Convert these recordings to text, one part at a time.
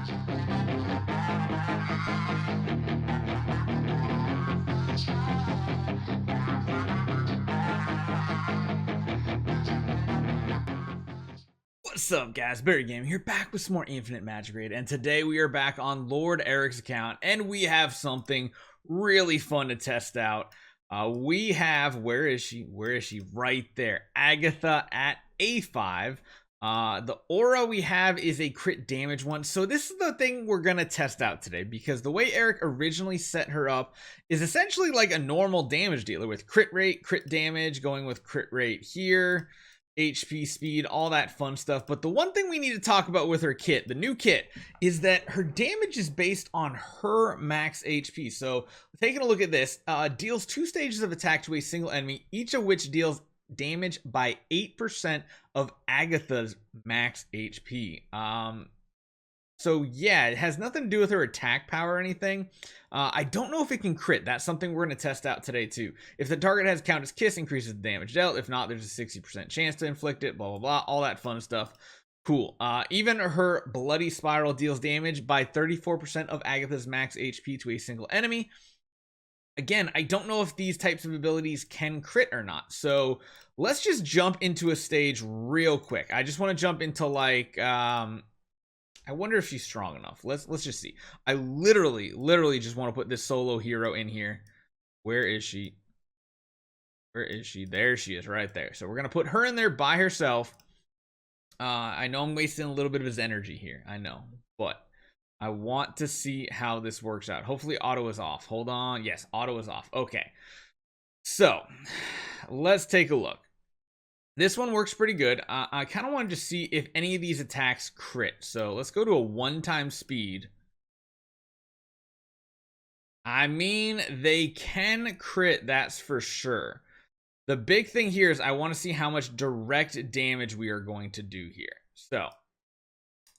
What's up, guys? BARRYGAMING here, back with some more Infinite Magicraid, and today we are back on Lord Eric's account, and we have something really fun to test out. We have, where is she? Right there, Agatha at A5. The aura we have is a crit damage one, so this is the thing we're gonna test out today, because the way Eric originally set her up is essentially like a normal damage dealer with crit rate, crit damage, going with crit rate here, HP, speed, all that fun stuff. But the one thing we need to talk about with her kit, the new kit, is that her damage is based on her max HP. So taking a look at this, deals 2 stages of attack to a single enemy, each of which deals damage by 8% of Agatha's max HP. So yeah, it has nothing to do with her attack power or anything. I don't know if it can crit. That's something we're going to test out today too. If the target has Countess Kiss, increases the damage dealt. If not, there's a 60% chance to inflict it, blah, blah, blah. All that fun stuff. Cool. Even her Bloody Spiral deals damage by 34% of Agatha's max HP to a single enemy. Again, I don't know if these types of abilities can crit or not. So let's just jump into a stage real quick. I just want to jump into like... I wonder if she's strong enough. Let's just see. I literally just want to put this solo hero in here. Where is she? Where is she? There she is, right there. So we're gonna put her in there by herself. I know I'm wasting a little bit of his energy here. I know, but I want to see how this works out. Hopefully auto is off. Hold on. Yes, auto is off. Okay. So let's take a look. This one works pretty good. I kind of wanted to see if any of these attacks crit. So let's go to a 1-time speed. I mean, they can crit, that's for sure. The big thing here is I want to see how much direct damage we are going to do here. So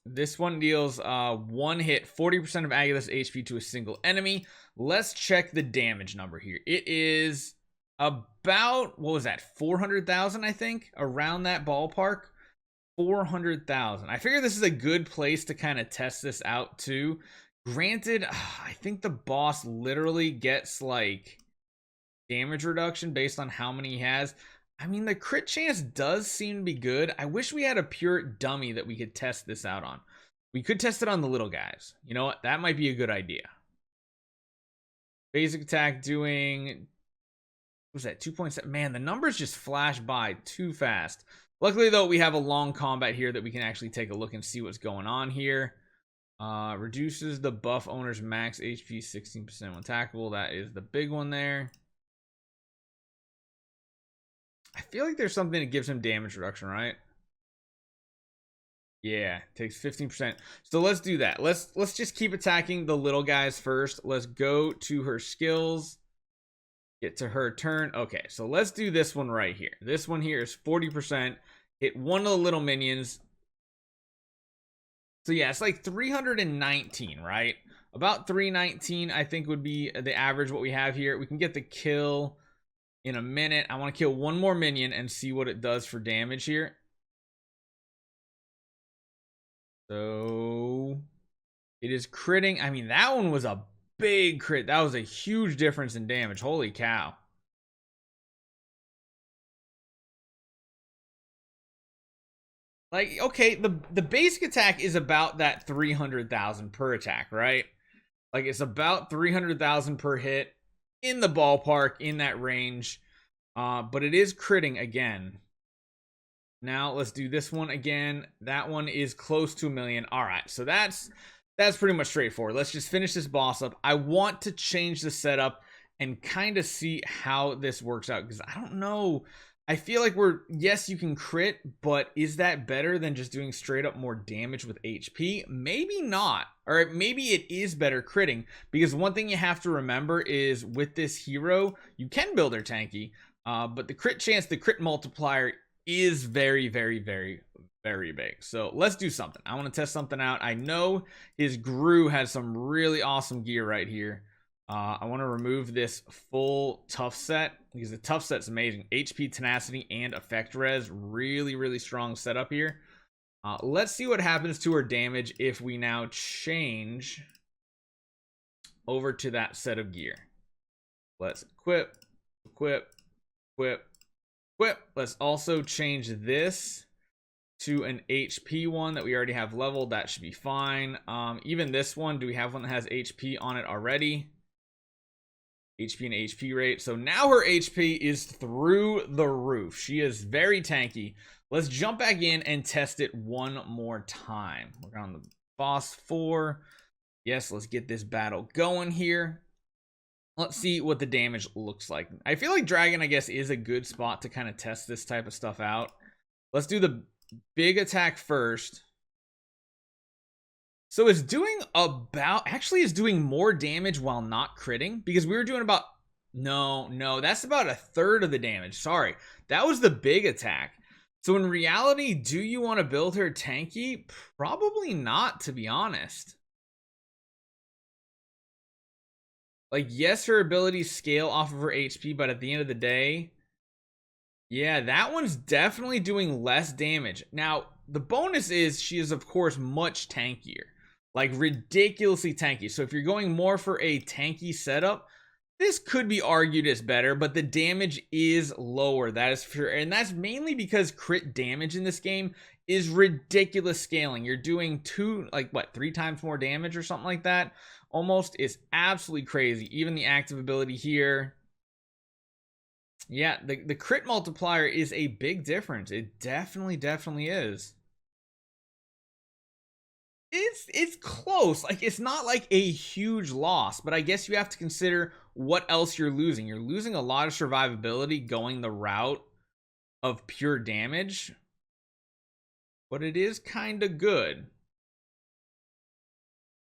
this one deals 1 hit, 40% of Agatha's HP to a single enemy. Let's check the damage number here. It is about, what was that, 400,000, I think, around that ballpark. 400,000. I figure this is a good place to kind of test this out too. Granted, I think the boss literally gets like damage reduction based on how many he has. I mean, the crit chance does seem to be good. I wish we had a pure dummy that we could test this out on. We could test it on the little guys. You know what? That might be a good idea. Basic attack doing... what was that, 2.7? Man, the numbers just flash by too fast. Luckily though, we have a long combat here that we can actually take a look and see what's going on here. Reduces the buff owner's max HP 16% when attackable. That is the big one there. I feel like there's something that gives him damage reduction, right? Yeah, takes 15%. So let's do that. Let's just keep attacking the little guys first. Let's go to her skills. Get to her turn. Okay, so let's do this one right here. This one here is 40%. Hit one of the little minions. So yeah, it's like 319, right? About 319, I think, would be the average what we have here. We can get the kill in a minute. I want to kill one more minion and see what it does for damage here. So it is critting. I mean, that one was a big crit. That was a huge difference in damage. Holy cow. Like, okay, the basic attack is about that 300,000 per attack, right? Like, it's about 300,000 per hit, in the ballpark, in that range. But it is critting again. Now let's do this one again. That one is close to 1 million. All right, so that's pretty much straightforward. Let's just finish this boss up. I want to change the setup and kind of see how this works out, because I don't know. I feel like yes, you can crit, but is that better than just doing straight up more damage with HP? Maybe not. Or maybe it is better critting, because one thing you have to remember is with this hero, you can build her tanky, but the crit chance, the crit multiplier is very, very, very, very big. So let's do something. I want to test something out. I know his Gru has some really awesome gear right here. I want to remove this full tough set, because the tough set's amazing. HP, tenacity, and effect res. Really, really strong setup here. Let's see what happens to her damage if we now change over to that set of gear. Let's equip. Let's also change this to an HP one that we already have leveled. That should be fine. Even this one, do we have one that has HP on it already? HP and HP rate. So now her HP is through the roof. She is very tanky. Let's jump back in and test it one more time. We're on the boss 4. Yes, let's get this battle going here. Let's see what the damage looks like. I feel like Dragon, I guess, is a good spot to kind of test this type of stuff out. Let's do the big attack first. So it's doing about, actually it's doing more damage while not critting, because we were doing about, no, that's about a third of the damage. Sorry, that was the big attack. So in reality, do you want to build her tanky? Probably not, to be honest. Like, yes, her abilities scale off of her HP, but at the end of the day, yeah, that one's definitely doing less damage. Now, the bonus is she is, of course, much tankier. Like, ridiculously tanky. So if you're going more for a tanky setup, this could be argued as better, but the damage is lower. That is for sure. And that's mainly because crit damage in this game is ridiculous scaling. You're doing 3 times more damage or something like that. Almost is absolutely crazy. Even the active ability here. Yeah, the crit multiplier is a big difference. It definitely is. It's close. Like, it's not like a huge loss, but I guess you have to consider what else you're losing. You're losing a lot of survivability going the route of pure damage, but it is kind of good.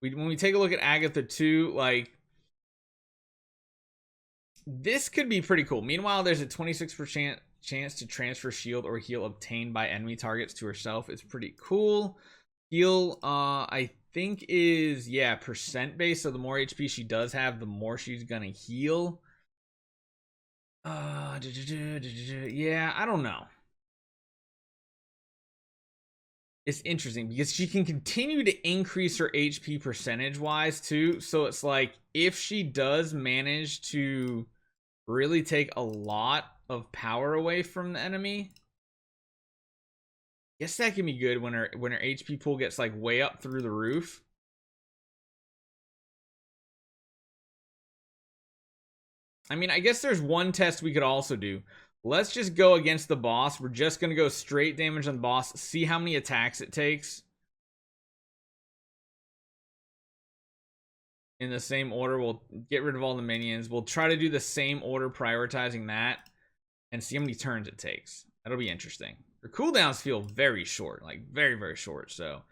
When we take a look at Agatha 2, like, this could be pretty cool. Meanwhile, there's a 26% chance to transfer shield or heal obtained by enemy targets to herself. It's pretty cool. Heal, I think is, yeah, percent based. So the more HP she does have, the more she's gonna heal. Yeah, I don't know. It's interesting because she can continue to increase her HP percentage wise too. So it's like, if she does manage to really take a lot of power away from the enemy, guess that can be good when her HP pool gets like way up through the roof. I mean, I guess there's one test we could also do. Let's just go against the boss. We're just going to go straight damage on the boss. See how many attacks it takes. In the same order, we'll get rid of all the minions. We'll try to do the same order, prioritizing that. And see how many turns it takes. That'll be interesting. Her cooldowns feel very short. Like, very short. So,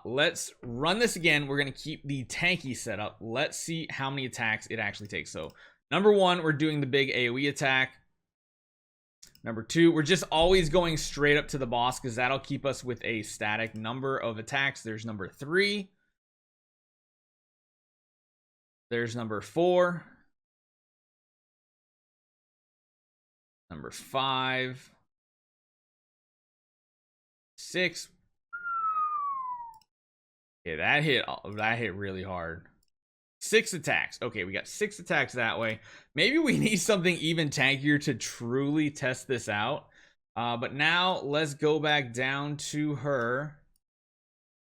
let's run this again. We're going to keep the tanky setup. Let's see how many attacks it actually takes. So, number 1, we're doing the big AoE attack. Number 2, we're just always going straight up to the boss because that'll keep us with a static number of attacks. There's number 3. There's number 4. Number 5. 6. Okay, that hit really hard. 6 attacks. Okay, we got 6 attacks that way. Maybe we need something even tankier to truly test this out. But now let's go back down to her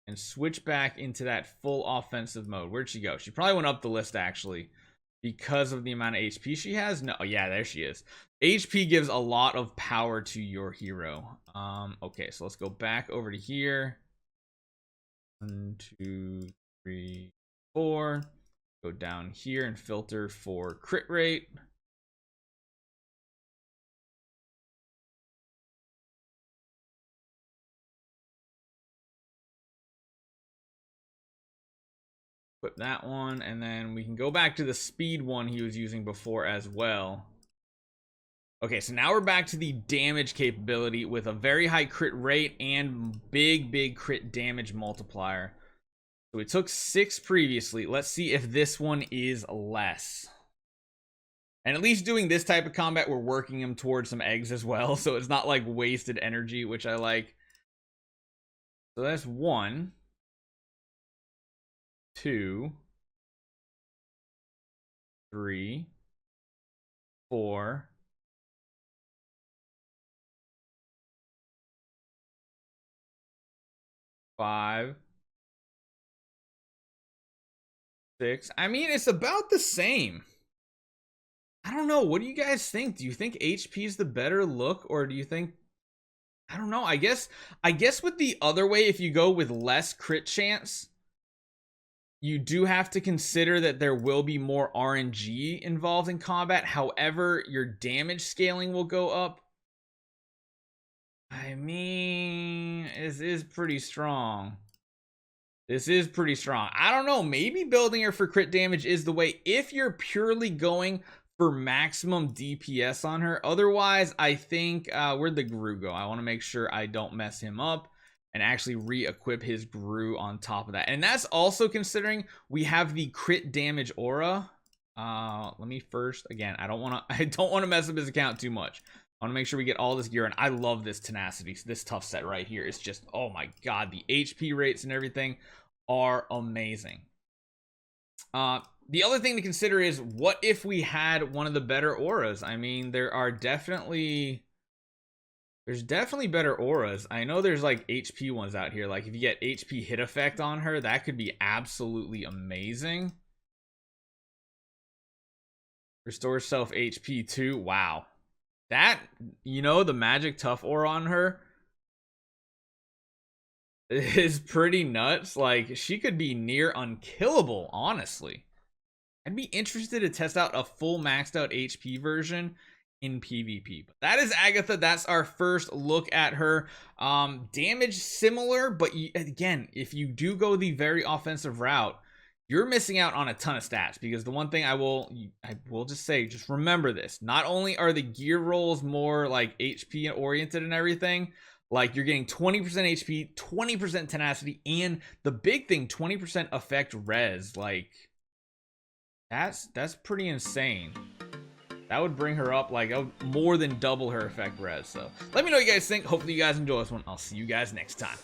and switch back into that full offensive mode. Where'd she go? She probably went up the list actually because of the amount of HP she has. No, yeah, there she is. HP gives a lot of power to your hero. Okay, so let's go back over to here. 1, 2, 3, 4. Go down here and filter for crit rate. Equip that one, and then we can go back to the speed one he was using before as well. Okay, so now we're back to the damage capability with a very high crit rate and big crit damage multiplier. So we took 6 previously. Let's see if this one is less. And at least doing this type of combat, we're working him towards some eggs as well. So it's not like wasted energy, which I like. So that's 1, 2, 3, 4, 5, 6. I mean, it's about the same. I don't know. What do you guys think? Do you think HP is the better look, or do you think, I don't know. I guess with the other way, if you go with less crit chance, you do have to consider that there will be more RNG involved in combat. However, your damage scaling will go up. I mean, this is pretty strong. This is pretty strong. I don't know. Maybe building her for crit damage is the way if you're purely going for maximum DPS on her. Otherwise, I think, where'd the Gru go? I want to make sure I don't mess him up and actually re-equip his Gru on top of that. And that's also considering we have the crit damage aura. Let me first, again, I don't want to mess up his account too much. I want to make sure we get all this gear, and I love this tenacity. This tough set right here. It's just, oh my god, the HP rates and everything are amazing. The other thing to consider is, what if we had one of the better auras? I mean, there's definitely better auras. I know there's like HP ones out here. Like if you get HP hit effect on her, that could be absolutely amazing. Restore self HP too. Wow. That, you know, the magic tough aura on her is pretty nuts. Like, she could be near unkillable, honestly. I'd be interested to test out a full maxed out HP version in PvP. But that is Agatha. That's our first look at her. Damage similar, but again, if you do go the very offensive route, you're missing out on a ton of stats, because the one thing I will just say, just remember this. Not only are the gear rolls more like HP oriented and everything, like you're getting 20% HP, 20% tenacity, and the big thing, 20% effect res. Like that's pretty insane. That would bring her up like more than double her effect res. So let me know what you guys think. Hopefully you guys enjoy this one. I'll see you guys next time.